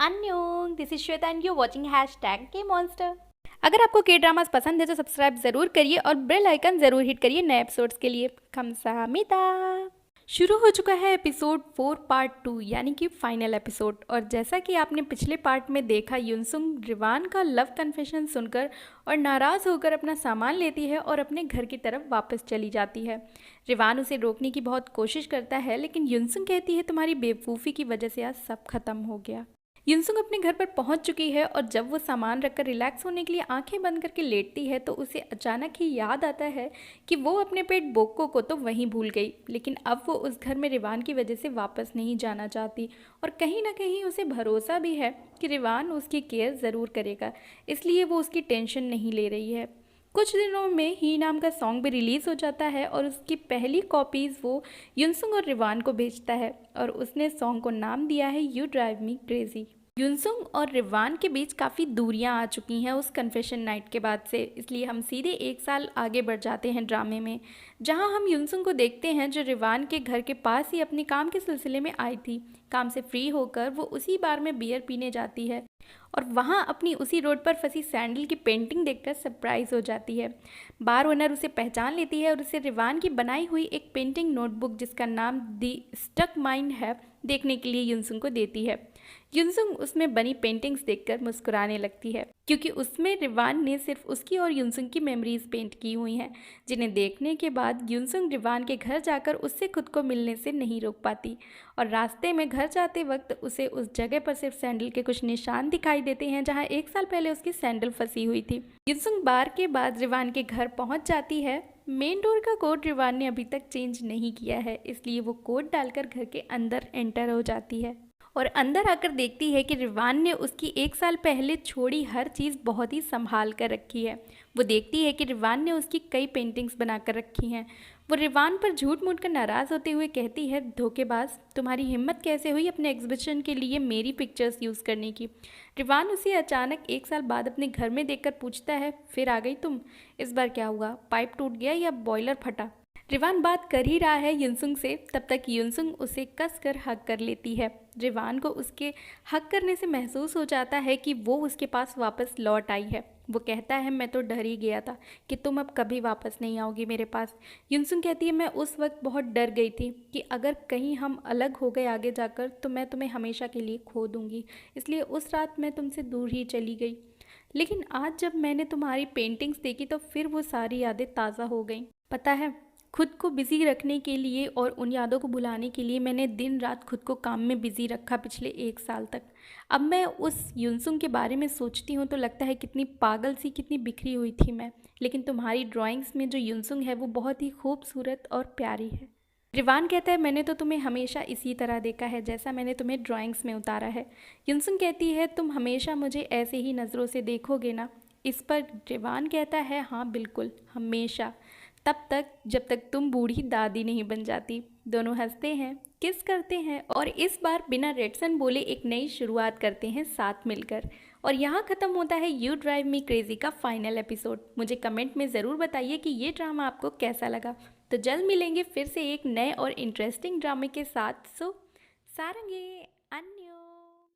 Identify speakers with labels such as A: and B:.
A: अन्योंग, this is Shweta and you watching hashtag K monster. अगर आपको के ड्रामास पसंद है तो सब्सक्राइब जरूर करिए और बेल आइकन जरूर हिट करिए नए एपिसोड्स के लिए। खमसामिता। शुरू हो चुका है एपिसोड 4 पार्ट 2 यानी कि फाइनल एपिसोड। और जैसा कि आपने पिछले पार्ट में देखा, युनसुंग रिवान का लव कन्फेशन सुनकर और नाराज़ होकर अपना सामान लेती है और अपने घर की तरफ वापस चली जाती है। रिवान उसे रोकने की बहुत कोशिश करता है, लेकिन युनसुंग कहती है तुम्हारी बेवकूफ़ी की वजह से आज सब खत्म हो गया। युनसुंग अपने घर पर पहुंच चुकी है और जब वो सामान रखकर रिलैक्स होने के लिए आंखें बंद करके लेटती है तो उसे अचानक ही याद आता है कि वो अपने पेट बोक्को को तो वहीं भूल गई, लेकिन अब वो उस घर में रिवान की वजह से वापस नहीं जाना चाहती। और कहीं ना कहीं उसे भरोसा भी है कि रिवान उसकी केयर ज़रूर करेगा, इसलिए वो उसकी टेंशन नहीं ले रही है। कुछ दिनों में ही नाम का सॉन्ग भी रिलीज़ हो जाता है और उसकी पहली कॉपीज़ वो युनसुंग और रिवान को भेजता है और उसने सॉन्ग को नाम दिया है यू ड्राइव मी क्रेजी। युनसुंग और रिवान के बीच काफ़ी दूरियां आ चुकी हैं उस कन्फेशन नाइट के बाद से, इसलिए हम सीधे 1 साल आगे बढ़ जाते हैं ड्रामे में, जहां हम युनसुंग को देखते हैं जो रिवान के घर के पास ही अपने काम के सिलसिले में आई थी। काम से फ्री होकर वो उसी बार में बियर पीने जाती है और वहाँ अपनी उसी रोड पर फंसी सैंडल की पेंटिंग देखकर सरप्राइज हो जाती है। बार ओनर उसे पहचान लेती है और उसे रिवान की बनाई हुई एक पेंटिंग नोटबुक जिसका नाम दी स्टक माइंड है देखने के लिए युनसुंग को देती है। युनसुंग उसमें बनी पेंटिंग्स देखकर मुस्कुराने लगती है क्योंकि उसमें रिवान ने सिर्फ उसकी और युनसुंग की मेमोरीज पेंट की हुई हैं, जिन्हें देखने के बाद युनसुंग रिवान के घर जाकर उससे खुद को मिलने से नहीं रोक पाती। और रास्ते में घर जाते वक्त उसे उस जगह पर सिर्फ सैंडल के कुछ निशान दिखाई देते हैं जहां 1 साल पहले उसकी सैंडल फंसी हुई थी। युनसुंग बार के बाद रिवान के घर पहुंच जाती है। मेन डोर का कोड रिवान ने अभी तक चेंज नहीं किया है, इसलिए वो कोड डालकर घर के अंदर एंटर हो जाती है और अंदर आकर देखती है कि रिवान ने उसकी 1 साल पहले छोड़ी हर चीज़ बहुत ही संभाल कर रखी है। वो देखती है कि रिवान ने उसकी कई पेंटिंग्स बनाकर रखी हैं। वो रिवान पर झूठ मूठ कर नाराज़ होते हुए कहती है, धोखेबाज, तुम्हारी हिम्मत कैसे हुई अपने एग्जीबिशन के लिए मेरी पिक्चर्स यूज़ करने की। रिवान उसे अचानक 1 साल बाद अपने घर में देखकर पूछता है, फिर आ गई तुम, इस बार क्या हुआ, पाइप टूट गया या बॉयलर फटा। रिवान बात कर ही रहा है युनसुंग से, तब तक युनसुंग उसे कस कर हग कर लेती है। रिवान को उसके हग करने से महसूस हो जाता है कि वो उसके पास वापस लौट आई है। वो कहता है, मैं तो डर ही गया था कि तुम अब कभी वापस नहीं आओगी मेरे पास। युनसुंग कहती है, मैं उस वक्त बहुत डर गई थी कि अगर कहीं हम अलग हो गए आगे जाकर तो मैं तुम्हें हमेशा के लिए खो दूंगी, इसलिए उस रात मैं तुमसे दूर ही चली गई। लेकिन आज जब मैंने तुम्हारी पेंटिंग्स देखी तो फिर वो सारी यादें ताज़ा हो गई। पता है, खुद को बिज़ी रखने के लिए और उन यादों को भुलाने के लिए मैंने दिन रात खुद को काम में बिज़ी रखा पिछले 1 साल तक। अब मैं उस युनसुंग के बारे में सोचती हूँ तो लगता है कितनी पागल सी, कितनी बिखरी हुई थी मैं। लेकिन तुम्हारी ड्राइंग्स में जो युनसुंग है वो बहुत ही खूबसूरत और प्यारी है। रिवान कहता है, मैंने तो तुम्हें हमेशा इसी तरह देखा है जैसा मैंने तुम्हें ड्राइंग्स में उतारा है। युनसुंग कहती है, तुम हमेशा मुझे ऐसे ही नज़रों से देखोगे ना। इस पर रिवान कहता है, हाँ बिल्कुल, हमेशा, तब तक जब तक तुम बूढ़ी दादी नहीं बन जाती। दोनों हंसते हैं, किस करते हैं और इस बार बिना रेडसन बोले एक नई शुरुआत करते हैं साथ मिलकर। और यहाँ ख़त्म होता है यू ड्राइव मी क्रेजी का फाइनल एपिसोड। मुझे कमेंट में ज़रूर बताइए कि ये ड्रामा आपको कैसा लगा। तो जल्द मिलेंगे फिर से एक नए और इंटरेस्टिंग ड्रामे के साथ। सो सारंगे।